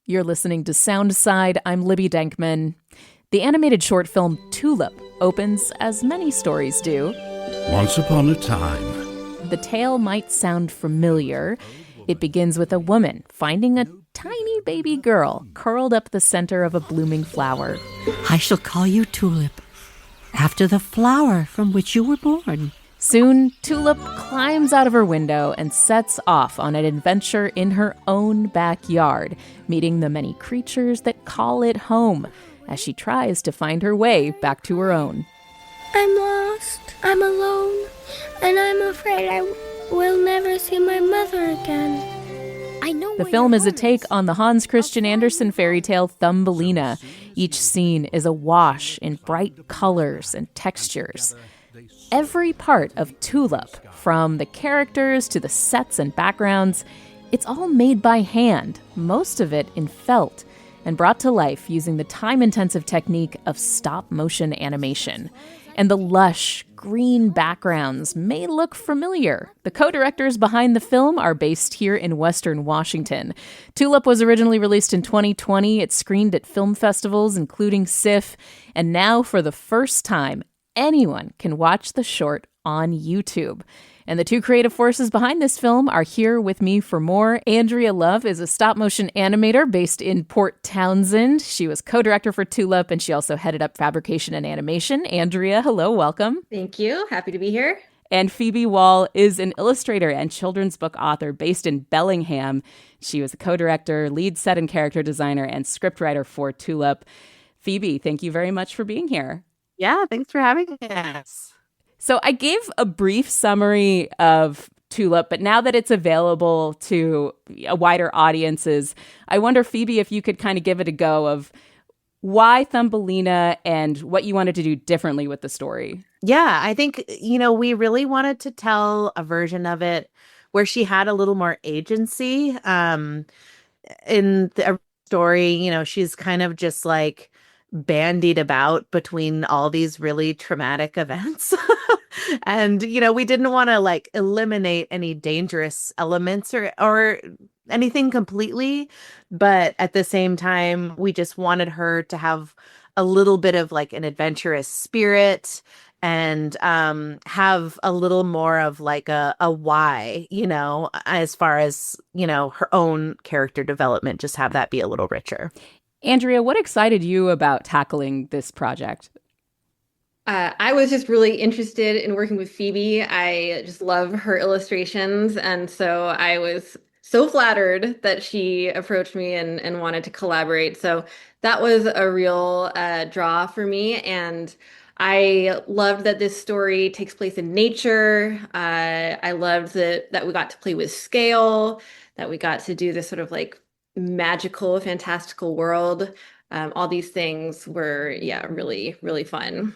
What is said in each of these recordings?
You're listening to Soundside. I'm Libby Denkman. The animated short film Tulip opens as many stories do. Once upon a time. The tale might sound familiar. It begins with a woman finding a tiny baby girl curled up the center of a blooming flower. I shall call you Tulip, after the flower from which you were born. Soon, Tulip climbs out of her window and sets off on an adventure in her own backyard, meeting the many creatures that call it home, as she tries to find her way back to her own. I'm lost, I'm alone, and I'm afraid I will never see my mother again. The film is a take on the Hans Christian Andersen fairy tale Thumbelina. Each scene is awash in bright colors and textures. Every part of Tulip, from the characters to the sets and backgrounds, it's all made by hand, most of it in felt, and brought to life using the time-intensive technique of stop-motion animation. And the lush, green backgrounds may look familiar. The co-directors behind the film are based here in Western Washington. Tulip was originally released in 2020. It screened at film festivals, including SIFF, and now, for the first time, anyone can watch the short on YouTube. And the two creative forces behind this film are here with me for more. Andrea Love is a stop-motion animator based in Port Townsend. She was co-director for Tulip, and she also headed up fabrication and animation. Andrea, hello, welcome. Thank you. Happy to be here. And Phoebe Wall is an illustrator and children's book author based in Bellingham. She was a co-director, lead set and character designer, and scriptwriter for Tulip. Phoebe, thank you very much for being here. Yeah, thanks for having us. So I gave a brief summary of Tulip, but now that it's available to wider audiences, I wonder, Phoebe, if you could kind of give it a go of why Thumbelina and what you wanted to do differently with the story. Yeah, I think, we really wanted to tell a version of it where she had a little more agency. In the story, she's kind of just like bandied about between all these really traumatic events. And, we didn't want to eliminate any dangerous elements or anything completely. But at the same time, we just wanted her to have a little bit of an adventurous spirit and have a little more of a why, as far as, her own character development, just have that be a little richer. Andrea, what excited you about tackling this project? I was just really interested in working with Phoebe. I just love her illustrations. And so I was so flattered that she approached me and wanted to collaborate. So that was a real draw for me. And I loved that this story takes place in nature. I loved that we got to play with scale, that we got to do this sort of magical, fantastical world. All these things were, really, really fun.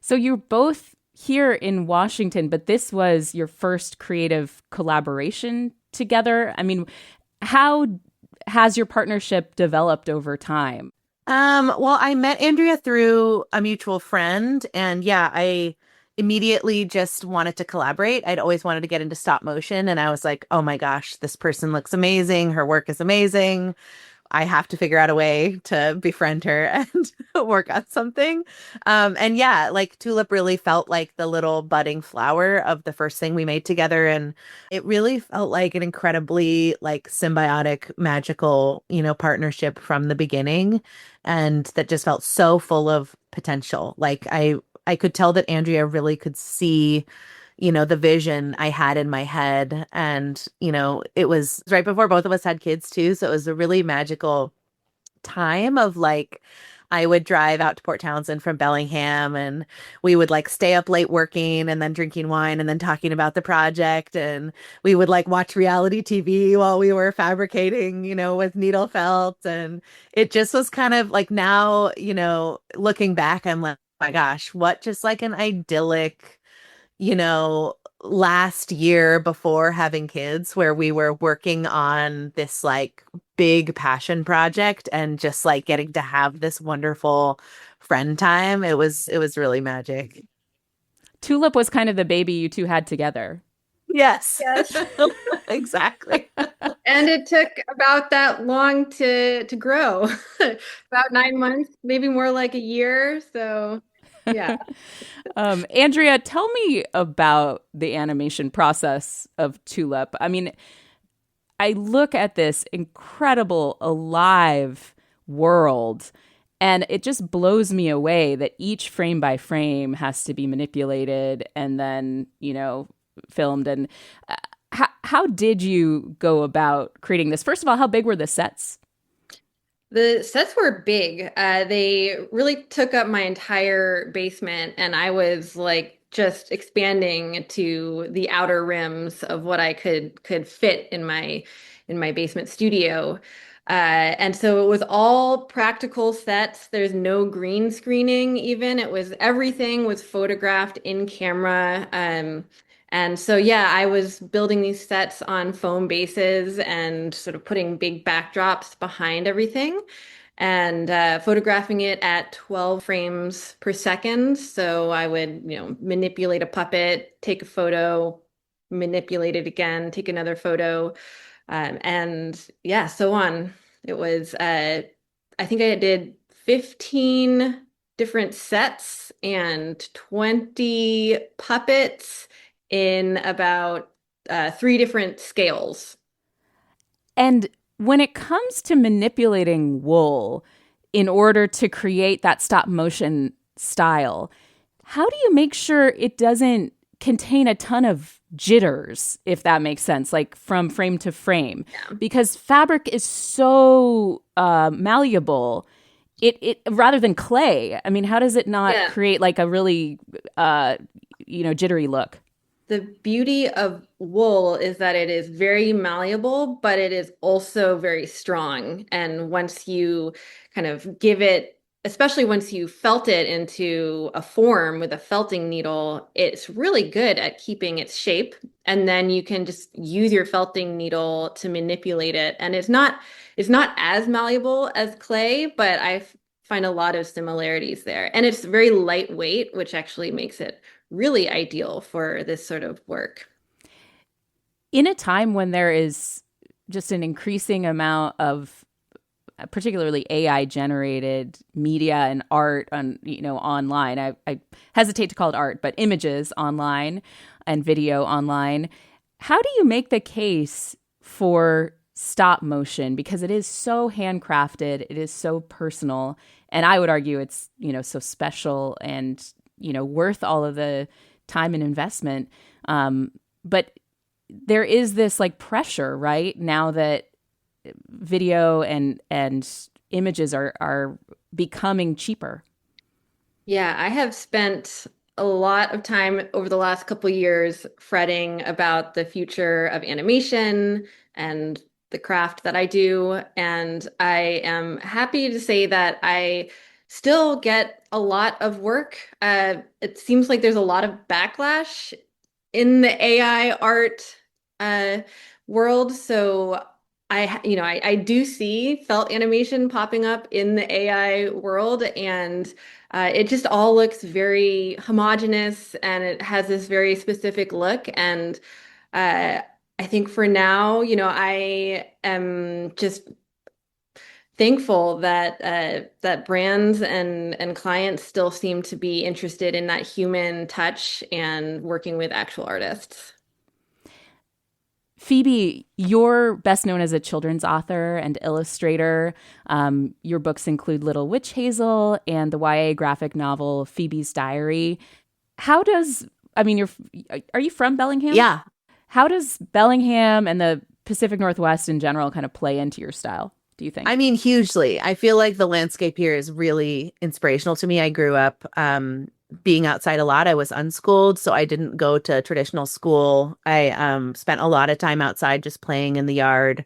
So you're both here in Washington, but this was your first creative collaboration together. I mean, how has your partnership developed over time? Well, I met Andrea through a mutual friend, and I immediately just wanted to collaborate. I'd always wanted to get into stop motion, and I was like, oh my gosh, this person looks amazing. Her work is amazing. I have to figure out a way to befriend her and work on something. Tulip really felt like the little budding flower of the first thing we made together. And it really felt like an incredibly symbiotic, magical, partnership from the beginning. And that just felt so full of potential. I could tell that Andrea really could see the vision I had in my head. And, it was right before both of us had kids too. So it was a really magical time of I would drive out to Port Townsend from Bellingham, and we would stay up late working and then drinking wine and then talking about the project. And we would watch reality TV while we were fabricating, with needle felt. And it just was kind of now, looking back, I'm like, oh my gosh, what just an idyllic, last year before having kids, where we were working on this big passion project and just getting to have this wonderful friend time. It was really magic. Tulip was kind of the baby you two had together. Yes, Yes. exactly. And it took about that long to grow. About 9 months, maybe more like a year. So yeah. Andrea, tell me about the animation process of Tulip. I mean, I look at this incredible, alive world, and it just blows me away that each frame by frame has to be manipulated and then, filmed. And how did you go about creating this? First of all, how big were the sets? The sets were big. They really took up my entire basement, and I was like just expanding to the outer rims of what I could fit in my basement studio. And so it was all practical sets. There's no green screening even. Everything was photographed in camera. And so, yeah, I was building these sets on foam bases and sort of putting big backdrops behind everything and photographing it at 12 frames per second. So I would, manipulate a puppet, take a photo, manipulate it again, take another photo, and yeah, so on. It was, I think I did 15 different sets and 20 puppets in about three different scales. And when it comes to manipulating wool in order to create that stop motion style, how do you make sure it doesn't contain a ton of jitters, if that makes sense, like from frame to frame? Yeah. Because fabric is so malleable. It rather than clay. I mean, how does it not Yeah. create like a really jittery look? The beauty of wool is that it is very malleable, but it is also very strong. And once you kind of give it, especially once you felt it into a form with a felting needle, it's really good at keeping its shape. And then you can just use your felting needle to manipulate it. And it's not as malleable as clay, but I find a lot of similarities there. And it's very lightweight, which actually makes it really ideal for this sort of work. In a time when there is just an increasing amount of particularly AI generated media and art on online. I hesitate to call it art, but images online and video online. How do you make the case for stop motion? Because it is so handcrafted, it is so personal, and I would argue it's so special and worth all of the time and investment. But there is this like pressure right now that video and images are becoming cheaper. Yeah, I have spent a lot of time over the last couple years fretting about the future of animation and the craft that I do. And I am happy to say that I still get a lot of work. It seems like there's a lot of backlash in the AI art uh, world. So I do see felt animation popping up in the AI world, and it just all looks very homogeneous, and it has this very specific look. And uh, I think for now, I am just thankful that that brands and clients still seem to be interested in that human touch and working with actual artists. Phoebe, you're best known as a children's author and illustrator. Your books include Little Witch Hazel and the YA graphic novel Phoebe's Diary. Are you from Bellingham? Yeah. How does Bellingham and the Pacific Northwest in general kind of play into your style, do you think? I mean, hugely. I feel like the landscape here is really inspirational to me. I grew up being outside a lot. I was unschooled, so I didn't go to traditional school. I spent a lot of time outside just playing in the yard.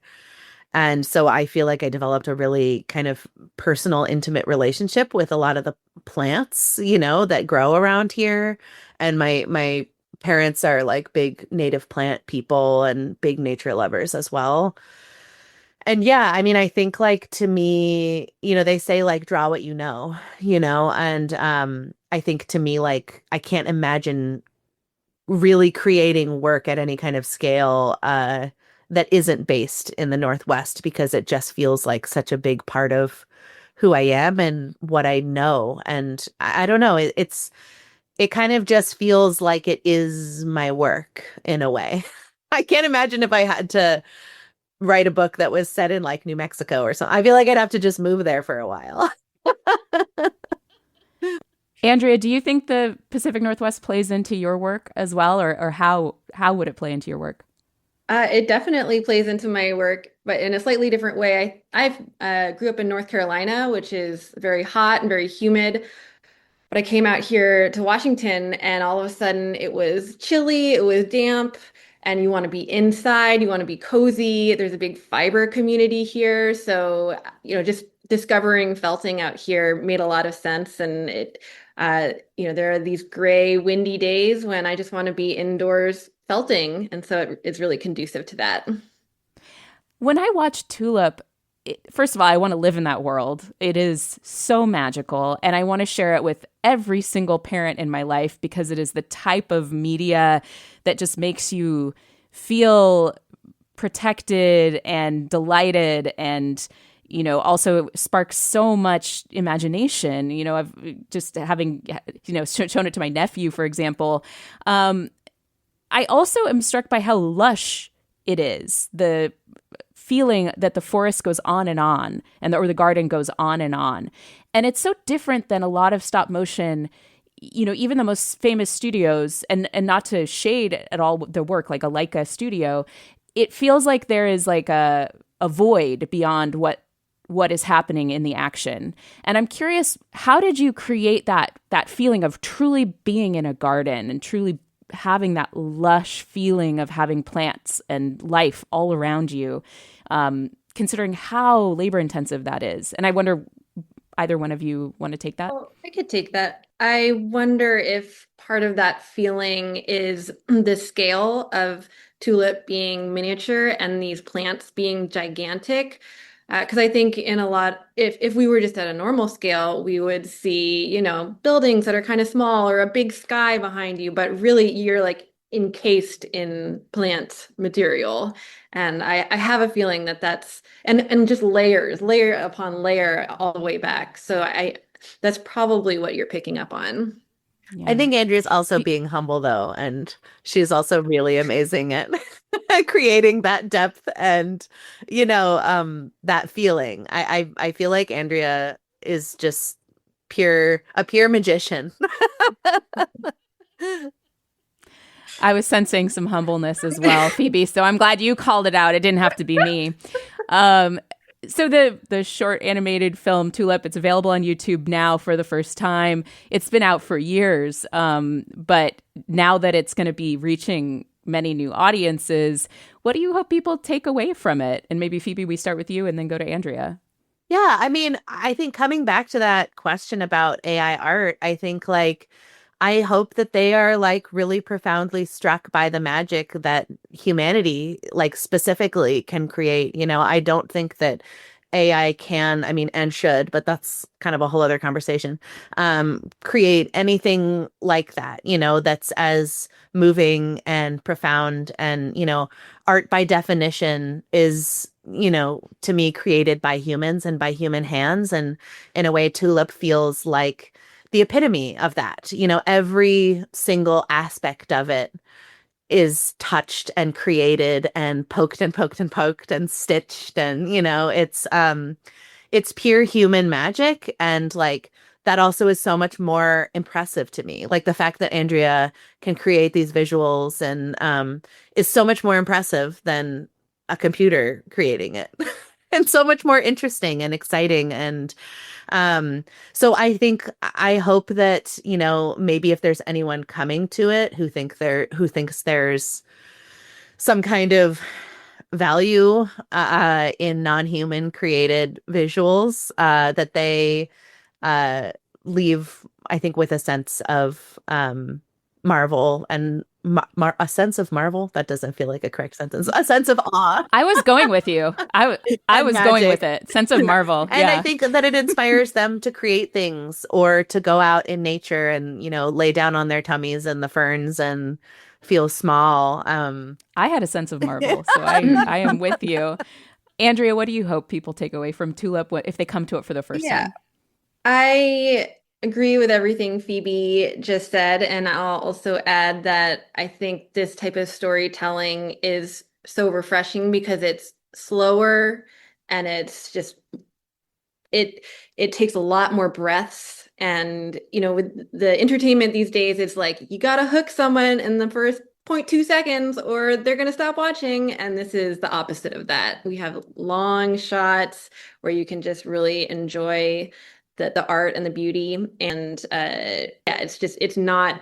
And so I feel like I developed a really kind of personal, intimate relationship with a lot of the plants, that grow around here. And my parents are like big native plant people and big nature lovers as well. And yeah, I mean, I think like to me, they say like draw what and I think to me like I can't imagine really creating work at any kind of scale that isn't based in the Northwest, because it just feels like such a big part of who I am and what I know. And I don't know, it kind of just feels like it is my work in a way. I can't imagine if I had to write a book that was set in like New Mexico or something. I feel like I'd have to just move there for a while. Andrea, do you think the Pacific Northwest plays into your work as well, or how would it play into your work? It definitely plays into my work, but in a slightly different way. I've grew up in North Carolina, which is very hot and very humid. But I came out here to Washington and all of a sudden it was chilly, it was damp, and you want to be inside, you want to be cozy. There's a big fiber community here. So, just discovering felting out here made a lot of sense. And there are these gray, windy days when I just want to be indoors felting. And so it's really conducive to that. When I watch Tulip, first of all, I want to live in that world. It is so magical, and I want to share it with every single parent in my life, because it is the type of media that just makes you feel protected and delighted, and also sparks so much imagination. I've just having shown it to my nephew, for example. I also am struck by how lush it is. The feeling that the forest goes on and on, or the garden goes on and on. And it's so different than a lot of stop motion, even the most famous studios, and not to shade at all the work, like a Leica studio, it feels like there is like a void beyond what is happening in the action. And I'm curious, how did you create that feeling of truly being in a garden and truly having that lush feeling of having plants and life all around you, considering how labor intensive that is? And I wonder, either one of you want to take that? Oh, I could take that. I wonder if part of that feeling is the scale of Tulip being miniature and these plants being gigantic. Because I think if we were just at a normal scale, we would see, buildings that are kind of small or a big sky behind you, but really you're like encased in plant material. And I have a feeling that's, and just layer upon layer all the way back. So that's probably what you're picking up on. Yeah. I think Andrea's also being humble, though, and she's also really amazing at creating that depth and, that feeling. I feel like Andrea is just a pure magician. I was sensing some humbleness as well, Phoebe. So I'm glad you called it out. It didn't have to be me. So the short animated film Tulip, it's available on YouTube now for the first time. It's been out for years, but now that it's going to be reaching many new audiences, what do you hope people take away from it? And maybe, Phoebe, we start with you and then go to Andrea. Yeah, I mean, I think coming back to that question about AI art, I think I hope that they are really profoundly struck by the magic that humanity specifically can create. I don't think that AI can, and should, but that's kind of a whole other conversation, create anything like that, that's as moving and profound. And, art by definition is, to me, created by humans and by human hands. And in a way, Tulip feels like the epitome of that. Every single aspect of it is touched and created and poked and poked and poked and stitched, and it's pure human magic. And that also is so much more impressive to me. The fact that Andrea can create these visuals and is so much more impressive than a computer creating it. And so much more interesting and exciting. And so I hope that, maybe if there's anyone coming to it who thinks there's some kind of value in non-human created visuals, that they leave, I think, with a sense of marvel and a sense of marvel. That doesn't feel like a correct sentence. A sense of awe. I was going with you. I was magic. going with it. Sense of marvel. And I think that it inspires them to create things or to go out in nature and, lay down on their tummies in the ferns and feel small. I had a sense of marvel, so I am with you. Andrea, what do you hope people take away from Tulip if they come to it for the first time? I agree with everything Phoebe just said, and I'll also add that I think this type of storytelling is so refreshing because it's slower and it's just it takes a lot more breaths. And with the entertainment these days, it's like you gotta hook someone in the first 0.2 seconds or they're going to stop watching. And this is the opposite of that. We have long shots where you can just really enjoy the art and the beauty. And it's not,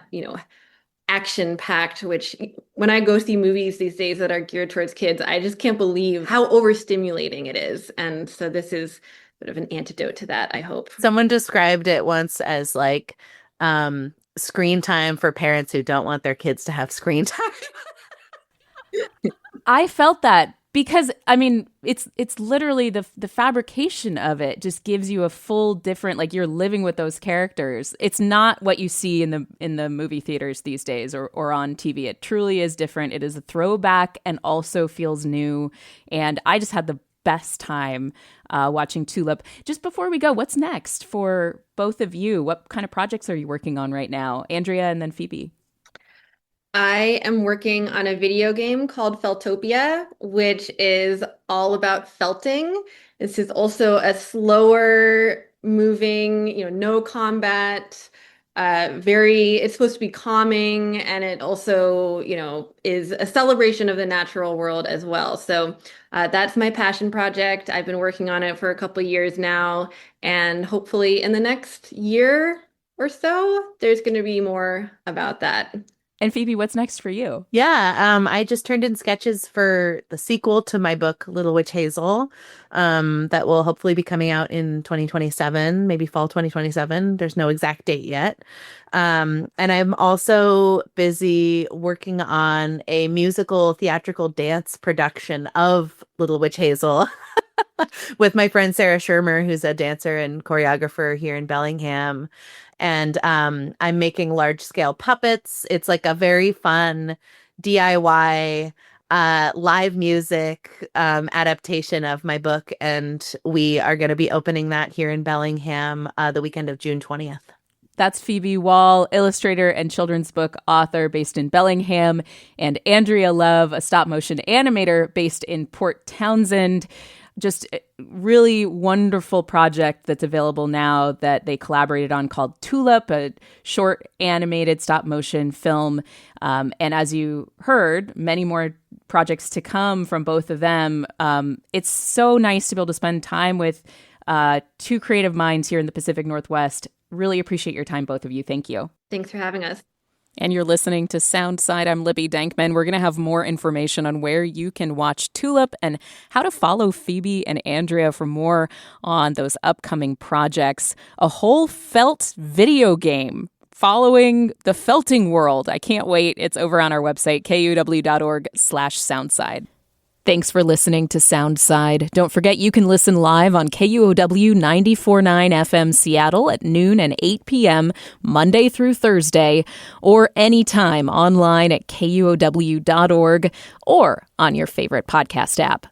action packed, which when I go see movies these days that are geared towards kids, I just can't believe how overstimulating it is. And so this is sort of an antidote to that, I hope. Someone described it once as like, screen time for parents who don't want their kids to have screen time. I felt that because it's literally the fabrication of it just gives you a full different, like you're living with those characters. It's not what you see in the movie theaters these days or on TV. It truly is different. It is a throwback and also feels new. And I just had the best time watching Tulip. Just before we go, what's next for both of you? What kind of projects are you working on right now? Andrea and then Phoebe. I am working on a video game called Feltopia, which is all about felting. This is also a slower moving, no combat, it's supposed to be calming, and it also, is a celebration of the natural world as well. So that's my passion project. I've been working on it for a couple of years now, and hopefully in the next year or so, there's going to be more about that. And Phoebe, what's next for you? Yeah, I just turned in sketches for the sequel to my book, Little Witch Hazel, that will hopefully be coming out in 2027, maybe fall 2027. There's no exact date yet. And I'm also busy working on a musical theatrical dance production of Little Witch Hazel with my friend Sarah Shermer, who's a dancer and choreographer here in Bellingham. And I'm making large scale puppets. It's like a very fun DIY live music adaptation of my book. And we are going to be opening that here in Bellingham the weekend of June 20th. That's Phoebe Wall, illustrator and children's book author based in Bellingham, and Andrea Love, a stop motion animator based in Port Townsend. Just a really wonderful project that's available now that they collaborated on called Tulip, a short animated stop motion film. And as you heard, many more projects to come from both of them. It's so nice to be able to spend time with two creative minds here in the Pacific Northwest. Really appreciate your time, both of you. Thank you. Thanks for having us. And you're listening to Soundside. I'm Libby Dankman. We're going to have more information on where you can watch Tulip and how to follow Phoebe and Andrea for more on those upcoming projects. A whole felt video game following the felting world. I can't wait. It's over on our website, kuow.org/soundside. Thanks for listening to Soundside. Don't forget you can listen live on KUOW 94.9 FM Seattle at noon and 8 p.m. Monday through Thursday, or anytime online at kuow.org or on your favorite podcast app.